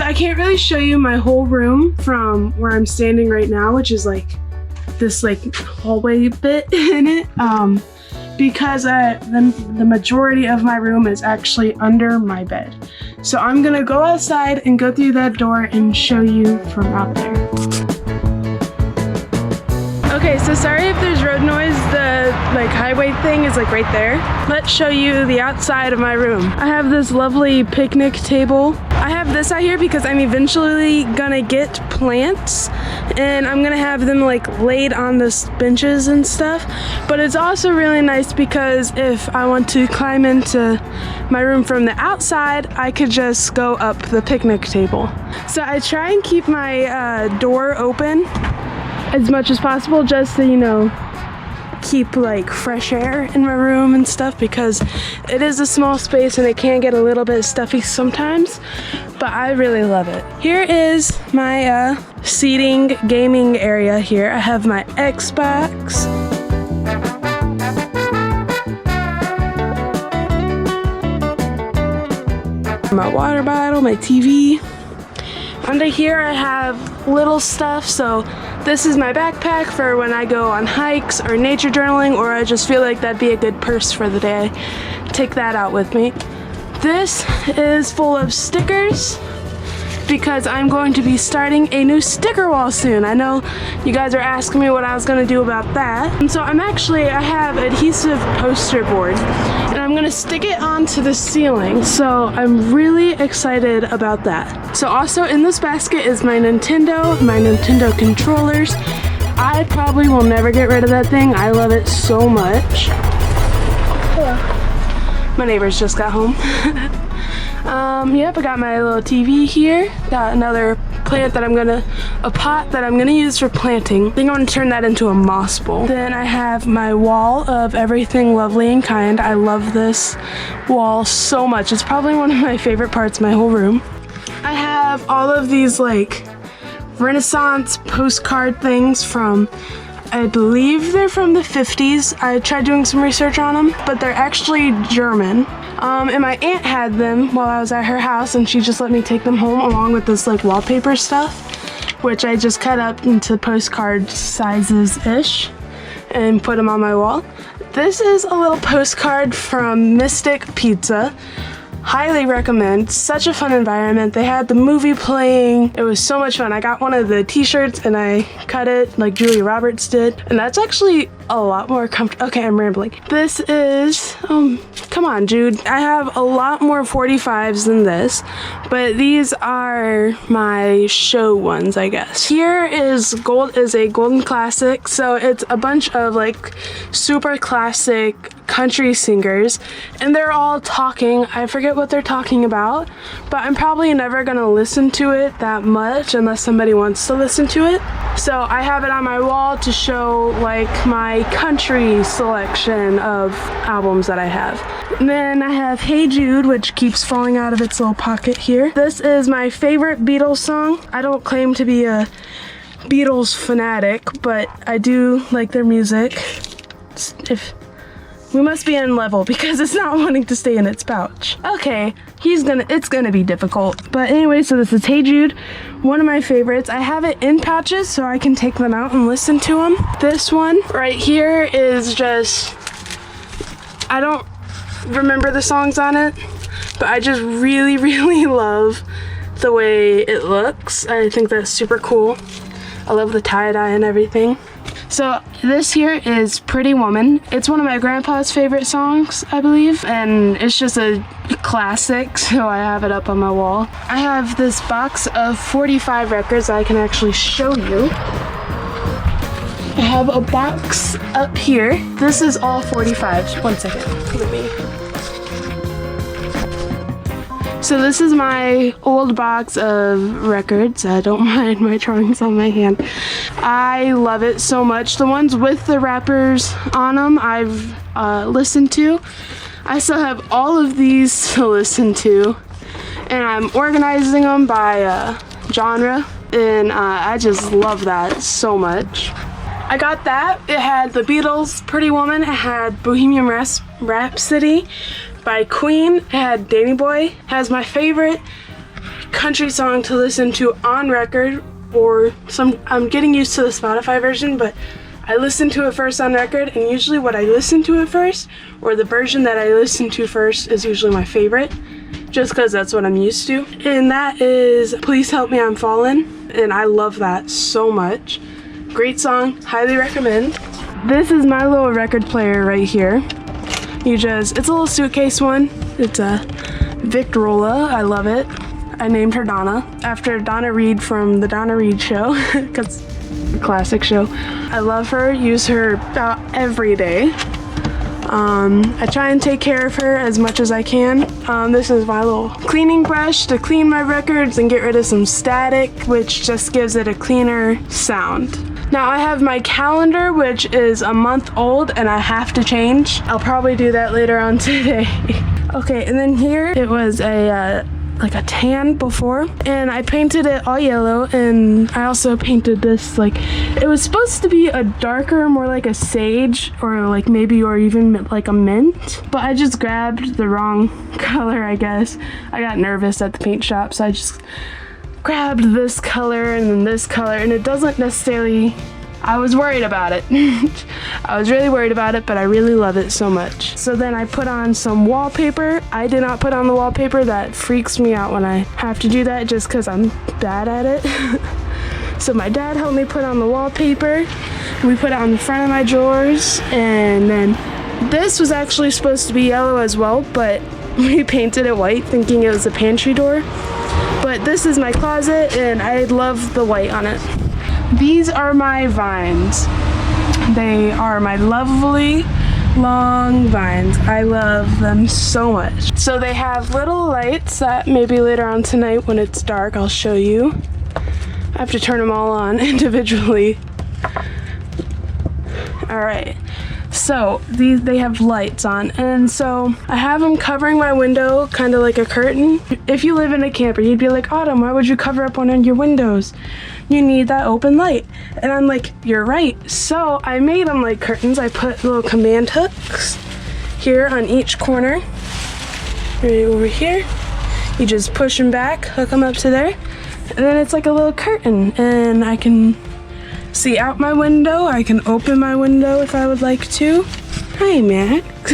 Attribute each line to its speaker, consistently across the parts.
Speaker 1: So I can't really show you my whole room from where I'm standing right now, which is like this like hallway bit in it, because the majority of my room is actually under my bed. So I'm gonna go outside and go through that door and show you from out there. Okay, so sorry if there's road noise. The like highway thing is like right there. Let's show you the outside of my room. I have this lovely picnic table. I have this out here because I'm eventually gonna get plants and I'm gonna have them like laid on the benches and stuff. But it's also really nice because if I want to climb into my room from the outside, I could just go up the picnic table. So I try and keep my door open as much as possible just to, you know, keep like fresh air in my room and stuff, because it is a small space and it can get a little bit stuffy sometimes, but I really love it. Here is my seating gaming area here. I have my Xbox. My water bottle, my TV. Under here I have little stuff, so this is my backpack for when I go on hikes or nature journaling, or I just feel like that'd be a good purse for the day. Take that out with me. This is full of stickers because I'm going to be starting a new sticker wall soon. I know you guys are asking me what I was gonna do about that. And so I have adhesive poster board and I'm gonna stick it onto the ceiling. So I'm really excited about that. So also in this basket is my Nintendo controllers. I probably will never get rid of that thing. I love it so much. Hello. My neighbors just got home. Yep, I got my little TV here. Got another plant that a pot that I'm gonna use for planting. I think I'm gonna turn that into a moss bowl. Then I have my wall of everything lovely and kind. I love this wall so much. It's probably one of my favorite parts of my whole room. I have all of these like Renaissance postcard things from, I believe they're from the 50s. I tried doing some research on them, but they're actually German. And my aunt had them while I was at her house, and she just let me take them home along with this like wallpaper stuff, which I just cut up into postcard sizes-ish and put them on my wall. This is a little postcard from Mystic Pizza. Highly recommend. Such a fun environment. They had the movie playing. It was so much fun. I got one of the t-shirts and I cut it like Julia Roberts did. And that's actually a lot more comfortable. Okay, I'm rambling. This is, come on, Jude. I have a lot more 45s than this, but these are my show ones, I guess. Here is a golden classic. So it's a bunch of like super classic country singers and they're all talking. I forget what they're talking about, but I'm probably never gonna listen to it that much unless somebody wants to listen to it. So I have it on my wall to show like my country selection of albums that I have. And then I have Hey Jude, which keeps falling out of its little pocket here. This is my favorite Beatles song. I don't claim to be a Beatles fanatic, but I do like their music. We must be in level because it's not wanting to stay in its pouch. Okay, it's gonna be difficult. But anyway, so this is Hey Jude, one of my favorites. I have it in pouches so I can take them out and listen to them. This one right here is just, I don't remember the songs on it, but I just really, really love the way it looks. I think that's super cool. I love the tie-dye and everything. So this here is Pretty Woman. It's one of my grandpa's favorite songs, I believe, and it's just a classic, so I have it up on my wall. I have this box of 45 records I can actually show you. I have a box up here. This is all 45s. One second, let me. So this is my old box of records. Don't mind my drawings on my hand. I love it so much. The ones with the rappers on them I've listened to. I still have all of these to listen to. And I'm organizing them by genre. And I just love that so much. I got that. It had the Beatles, Pretty Woman. It had Bohemian Rhapsody by Queen. It had Danny Boy. It has my favorite country song to listen to on record, or I'm getting used to the Spotify version, but I listen to it first on record, and usually what I listen to it first, or the version that I listen to first, is usually my favorite, just because that's what I'm used to. And that is Please Help Me I'm Fallen, and I love that so much. Great song, highly recommend. This is my little record player right here. It's a little suitcase one. It's a Victrola, I love it. I named her Donna, after Donna Reed from the Donna Reed Show, because it's a classic show. I love her, use her about every day. I try and take care of her as much as I can. This is my little cleaning brush to clean my records and get rid of some static, which just gives it a cleaner sound. Now I have my calendar, which is a month old and I have to change. I'll probably do that later on today. Okay, and then here it was like a tan before, and I painted it all yellow, and I also painted this, like, it was supposed to be a darker, more like a sage, or like maybe, or even like a mint, but I just grabbed the wrong color, I guess. I got nervous at the paint shop, so I just grabbed this color and then this color, and it doesn't necessarily, I was worried about it. I was really worried about it, but I really love it so much. So then I put on some wallpaper. I did not put on the wallpaper. That freaks me out when I have to do that, just because I'm bad at it. So my dad helped me put on the wallpaper. We put it on the front of my drawers, and then this was actually supposed to be yellow as well, but we painted it white thinking it was a pantry door. But this is my closet, and I love the white on it. These are my vines. They are my lovely long vines. I love them so much. So they have little lights that maybe later on tonight when it's dark I'll show you. I have to turn them all on individually. Alright, so they have lights on, and so I have them covering my window kind of like a curtain. If you live in a camper, you'd be like, Autumn, why would you cover up one of your windows? You need that open light. And I'm like, you're right. So I made them like curtains. I put little command hooks here on each corner. Right over here. You just push them back, hook them up to there, and then it's like a little curtain, and I can see out my window. I can open my window if I would like to. Hi, Max.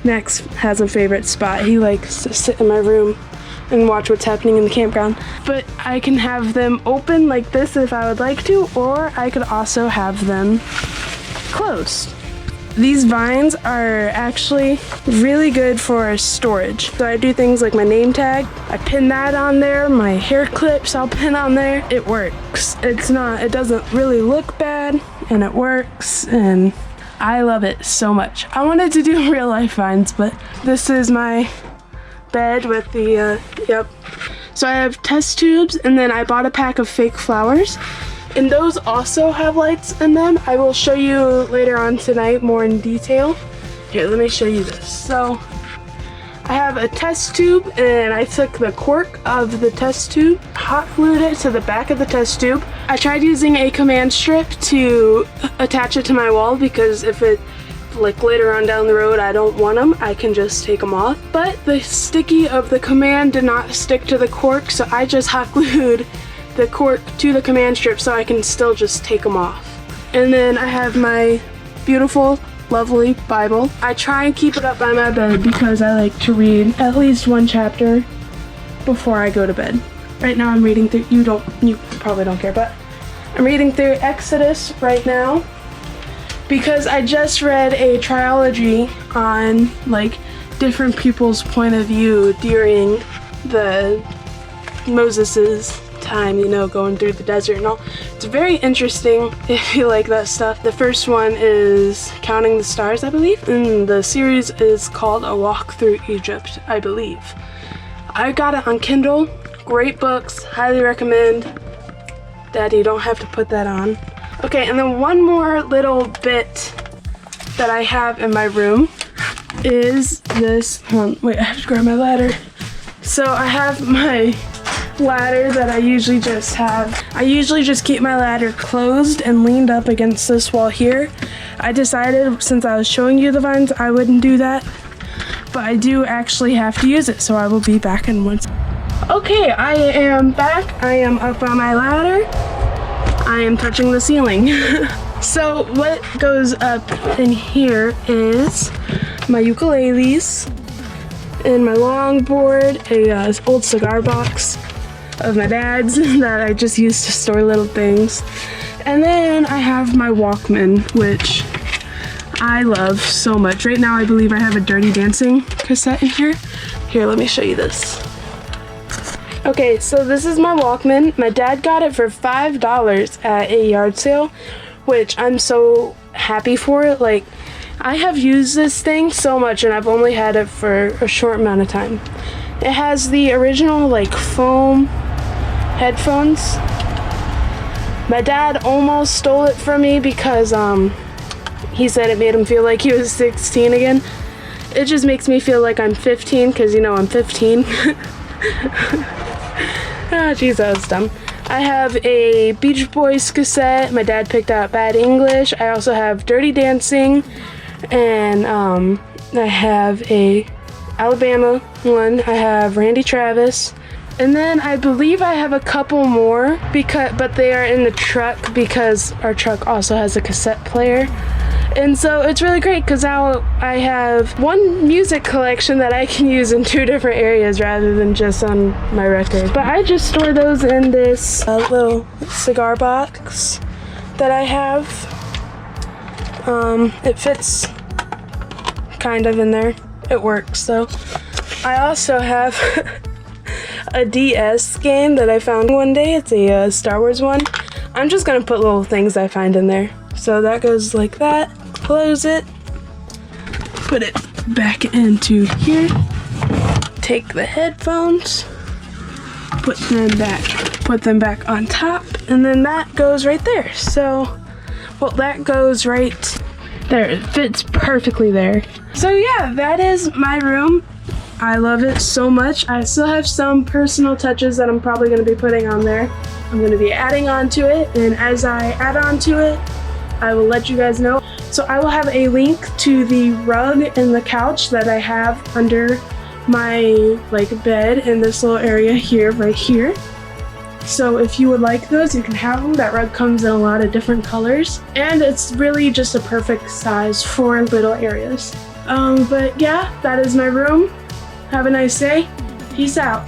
Speaker 1: Max has a favorite spot. He likes to sit in my room and watch what's happening in the campground. But I can have them open like this if I would like to, or I could also have them closed. These vines are actually really good for storage. So I do things like my name tag, I pin that on there, my hair clips I'll pin on there. It works. It doesn't really look bad, and it works, and I love it so much. I wanted to do real life vines, but this is my bed with the, yep. So I have test tubes, and then I bought a pack of fake flowers, and those also have lights in them. I will show you later on tonight more in detail. Here, let me show you this. So I have a test tube, and I took the cork of the test tube, hot glued it to the back of the test tube. I tried using a command strip to attach it to my wall, because if it, like later on down the road, I don't want them, I can just take them off. But the sticky of the command did not stick to the cork, so I just hot glued the cork to the command strip so I can still just take them off. And then I have my beautiful, lovely Bible. I try and keep it up by my bed because I like to read at least one chapter before I go to bed. Right now I'm reading through, you probably don't care, but I'm reading through Exodus right now, because I just read a trilogy on like different people's point of view during the Moses's time, going through the desert and all. It's very interesting if you like that stuff. The first one is Counting the Stars, I believe, and the series is called A Walk Through Egypt, I believe. I got it on Kindle. Great books, highly recommend. Daddy, you don't have to put that on. Okay, and then one more little bit that I have in my room is this. Wait, I have to grab my ladder. So I have my ladder that I usually just have. I usually just keep my ladder closed and leaned up against this wall here. I decided, since I was showing you the vines, I wouldn't do that, but I do actually have to use it, so I will be back in one. Okay, I am back. I am up on my ladder. I am touching the ceiling. So what goes up in here is my ukuleles and my longboard, a old cigar box of my dad's that I just used to store little things. And then I have my Walkman, which I love so much. Right now I believe I have a Dirty Dancing cassette in here. Here, let me show you this. Okay, so this is my Walkman. My dad got it for $5 at a yard sale, which I'm so happy for. Like, I have used this thing so much and I've only had it for a short amount of time. It has the original like foam headphones. My dad almost stole it from me because he said it made him feel like he was 16 again. It just makes me feel like I'm 15 because, you know, I'm 15. Ah, jeez, that was dumb. I have a Beach Boys cassette. My dad picked out Bad English. I also have Dirty Dancing, and I have a Alabama one. I have Randy Travis. And then I believe I have a couple more, but they are in the truck because our truck also has a cassette player. And so it's really great because now I have one music collection that I can use in 2 different areas rather than just on my record. But I just store those in this little cigar box that I have. It fits kind of in there. It works. So I also have a DS game that I found one day. It's a Star Wars one. I'm just gonna put little things I find in there. So that goes like that. Close it. Put it back into here. Take the headphones. Put them back on top. And then that goes right there. So, well, that goes right there. It fits perfectly there. So yeah, that is my room. I love it so much. I still have some personal touches that I'm probably going to be putting on there. I'm going to be adding on to it, and as I add on to it, I will let you guys know. So I will have a link to the rug and the couch that I have under my bed in this little area here, right here. So if you would like those, you can have them. That rug comes in a lot of different colors, and it's really just a perfect size for little areas. But yeah, that is my room. Have a nice day. Peace out.